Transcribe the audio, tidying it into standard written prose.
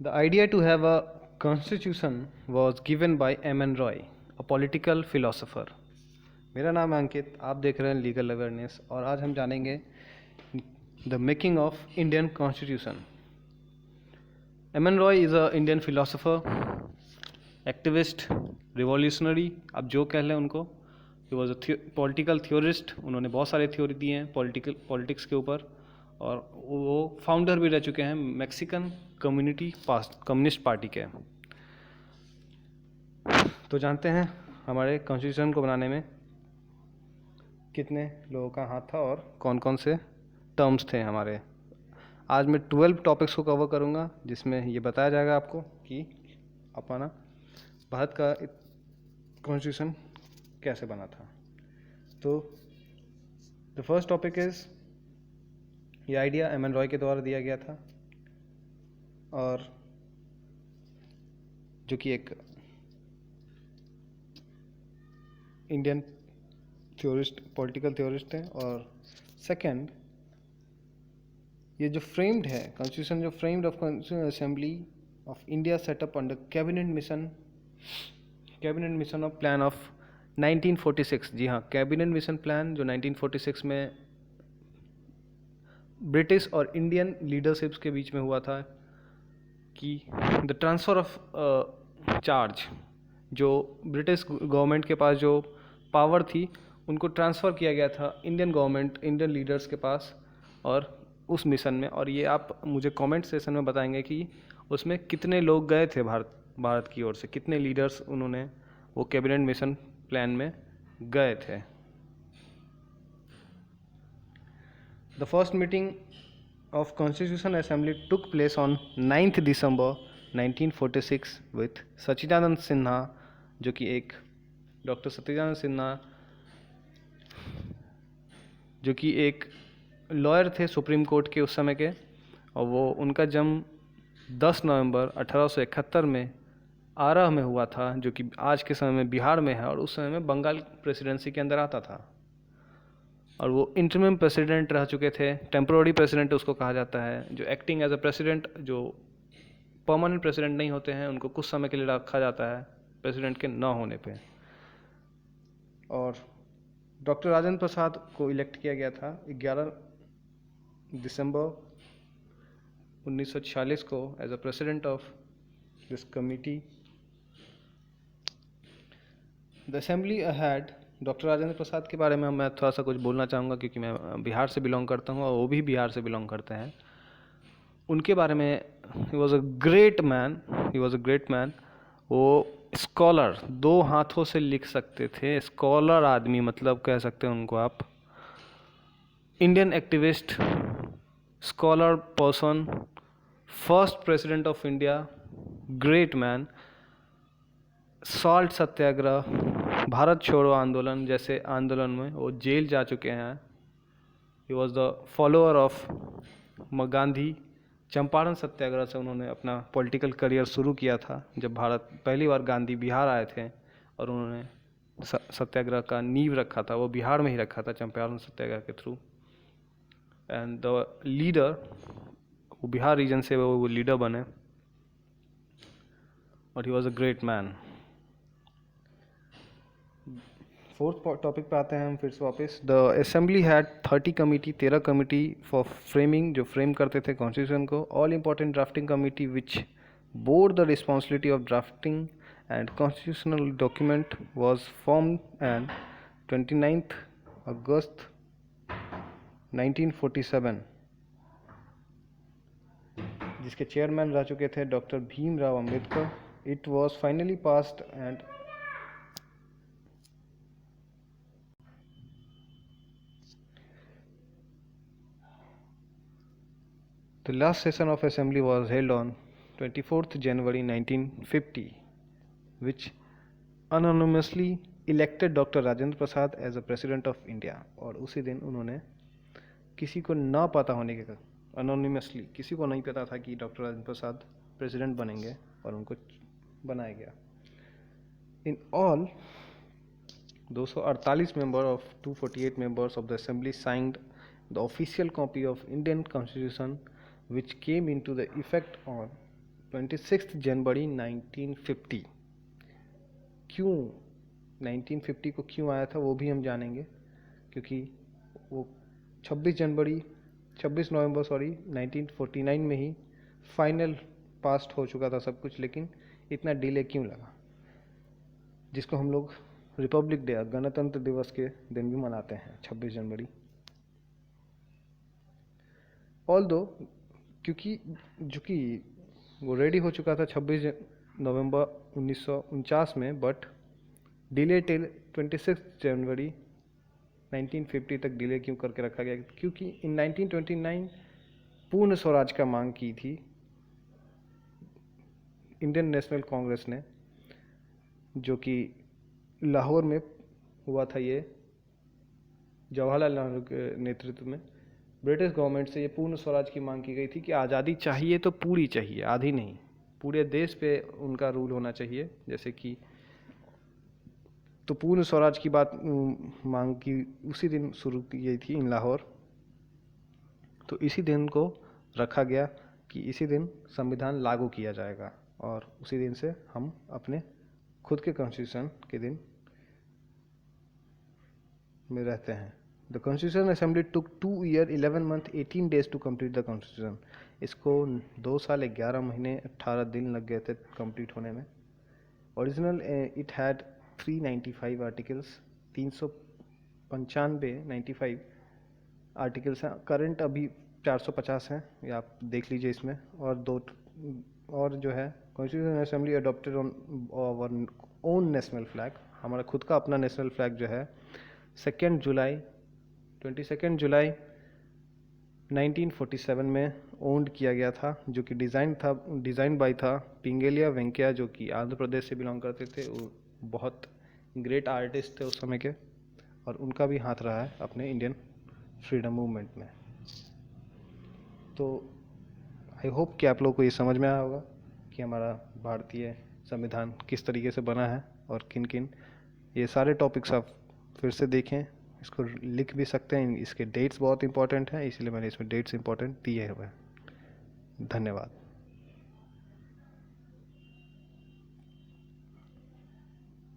The idea to have a constitution was given by M.N. Roy, a political philosopher. मेरा नाम है अंकित, आप देख रहे हैं लीगल अवेयरनेस और आज हम जानेंगे the making of Indian constitution. M.N. Roy is a Indian philosopher, activist, revolutionary, आप जो कह लें उनको. He was a political theorist, उन्होंने बहुत सारे थ्योरी दिए हैं पॉलिटिक्स के ऊपर और वो फाउंडर भी रह चुके हैं मैक्सिकन कम्युनिस्ट पार्टी के. तो जानते हैं हमारे कॉन्स्टिट्यूशन को बनाने में कितने लोगों का हाथ था और कौन कौन से टर्म्स थे हमारे. आज मैं 12 टॉपिक्स को कवर करूंगा जिसमें ये बताया जाएगा आपको कि अपना भारत का कॉन्स्टिट्यूशन कैसे बना था. तो द फर्स्ट टॉपिक इज़, ये आइडिया M.N. रॉय के द्वारा दिया गया था और जो कि एक इंडियन थ्योरिस्ट, पॉलिटिकल थ्योरिस्ट हैं. और सेकंड, ये जो फ्रेम्ड है कॉन्स्टिट्यूशन, जो framed of constitution assembly of India setup under cabinet mission of plan of 1946. जी हाँ, कैबिनेट मिशन प्लान जो 1946 में ब्रिटिश और इंडियन लीडरशिप्स के बीच में हुआ था कि द ट्रांसफ़र ऑफ चार्ज, जो ब्रिटिश गवर्नमेंट के पास जो पावर थी उनको ट्रांसफ़र किया गया था इंडियन गवर्नमेंट, इंडियन लीडर्स के पास और उस मिशन में. और ये आप मुझे कमेंट सेशन में बताएंगे कि उसमें कितने लोग गए थे भारत की ओर से, कितने लीडर्स उन्होंने वो कैबिनेट मिशन प्लान में गए थे. The first meeting of constitution assembly took place on 9th December 1946 with Sachchidanand Sinha, जो कि एक डॉक्टर सच्चिदानंद सिन्हा जो कि एक लॉयर थे सुप्रीम कोर्ट के उस समय के, और वो उनका जन्म 10 नवंबर 1871 में आरह में हुआ था, जो कि आज के समय में बिहार में है और उस समय में बंगाल प्रेसिडेंसी के अंदर आता था. और वो इंटरिम प्रेसिडेंट रह चुके थे, टेम्पोररी प्रेसिडेंट उसको कहा जाता है, जो एक्टिंग एज अ प्रेसिडेंट, जो परमानेंट प्रेसिडेंट नहीं होते हैं, उनको कुछ समय के लिए रखा जाता है प्रेसिडेंट के न होने पे. और डॉक्टर राजेंद्र प्रसाद को इलेक्ट किया गया था 11 दिसंबर 1946 को as a president of this committee. The assembly had, doctor Rajendra Prasad के बारे में मैं थोड़ा सा कुछ बोलना चाहूँगा क्योंकि मैं बिहार से बिलोंग करता हूँ और वो भी बिहार से बिलोंग करते हैं. उनके बारे में, he was a great man. वो स्कॉलर, 2 हाथों से लिख सकते थे, स्कॉलर आदमी मतलब कह सकते हैं उनको आप. Indian activist, scholar person, first president of India, great man. Salt Satyagraha, Bharat Chhodo Andolan जैसे आंदोलन में वो जेल जा चुके हैं. He was the follower of Gandhi. Champaran Satyagraha से उन्होंने अपना पॉलिटिकल करियर शुरू किया था जब भारत पहली बार गांधी बिहार आए थे और उन्होंने सत्याग्रह का नींव रखा था, वो बिहार में ही रखा था चंपारण सत्याग्रह के थ्रू. एंड द लीडर, वो बिहार रीजन से वो लीडर बने और he was a great man. Fourth topic पे आते हैं हम फिर से वापस. The assembly had 30 committee, 13 committee for framing, जो फ्रेम करते थे कॉन्स्टिट्यूशन को. All important drafting committee which bore the responsibility of drafting and constitutional document was form and 29th अगस्त 1947, जिसके चेयरमैन रह चुके थे doctor Bhimrao Ambedkar. It was finally passed and the last session of assembly was held on 24th January 1950, which anonymously elected Dr. Rajendra Prasad as a president of India. और उसी दिन उन्होंने किसी को ना पता होने के, anonymously किसी को नहीं पता था कि डॉक्टर राजेंद्र प्रसाद प्रेसिडेंट बनेंगे और उनको बनाया गया. In all, 248 members of 248 members of the assembly signed the official copy of Indian Constitution which came into the effect on 26 जनवरी 1950। क्यों 1950 को क्यों आया था वो भी हम जानेंगे, क्योंकि वो 26 नवंबर 1949 में ही फाइनल पास्ट हो चुका था सब कुछ, लेकिन इतना डिले क्यों लगा, जिसको हम लोग रिपब्लिक डे, गणतंत्र दिवस के दिन भी मनाते हैं 26 जनवरी। ऑल दो क्योंकि वो रेडी हो चुका था 26 नवंबर 1949 में, बट डिले टिल 26 जनवरी 1950 तक डिले क्यों करके रखा गया, क्योंकि इन 1929 पूर्ण स्वराज का मांग की थी इंडियन नेशनल कांग्रेस ने, जो कि लाहौर में हुआ था। ये जवाहरलाल नेहरू के नेतृत्व में ब्रिटिश गवर्नमेंट से ये पूर्ण स्वराज की मांग की गई थी कि आज़ादी चाहिए तो पूरी चाहिए, आधी नहीं, पूरे देश पे उनका रूल होना चाहिए। जैसे कि तो पूर्ण स्वराज की बात मांग की उसी दिन शुरू की गई थी इन लाहौर। तो इसी दिन को रखा गया कि इसी दिन संविधान लागू किया जाएगा, और उसी दिन से हम अपने खुद के कॉन्स्टिट्यूशन के दिन में रहते हैं। The constitution assembly took 2 years 11 months 18 days to complete the constitution. इसको 2 साल 11 महीने 18 दिन लग गए थे कंप्लीट होने में। Original it had 395 articles, 395 articles हैं। करंट अभी 450 हैं, ये आप देख लीजिए इसमें। और जो है constitution assembly adopted on our own national flag, हमारा खुद का अपना नेशनल फ्लैग जो है 22 जुलाई 1947 में ओन्ड किया गया था, जो कि डिज़ाइन बाय था पिंगेलिया वेंकैया, जो कि आंध्र प्रदेश से बिलोंग करते थे। वो बहुत ग्रेट आर्टिस्ट थे उस समय के, और उनका भी हाथ रहा है अपने इंडियन फ्रीडम मूवमेंट में। तो आई होप कि आप लोग को ये समझ में आया होगा कि हमारा भारतीय संविधान किस तरीके से बना है और किन किन। ये सारे टॉपिक्स आप फिर से देखें, इसको लिख भी सकते हैं। इसके डेट्स बहुत इंपॉर्टेंट हैं, इसलिए मैंने इसमें डेट्स इंपॉर्टेंट दिए हुए हैं। धन्यवाद।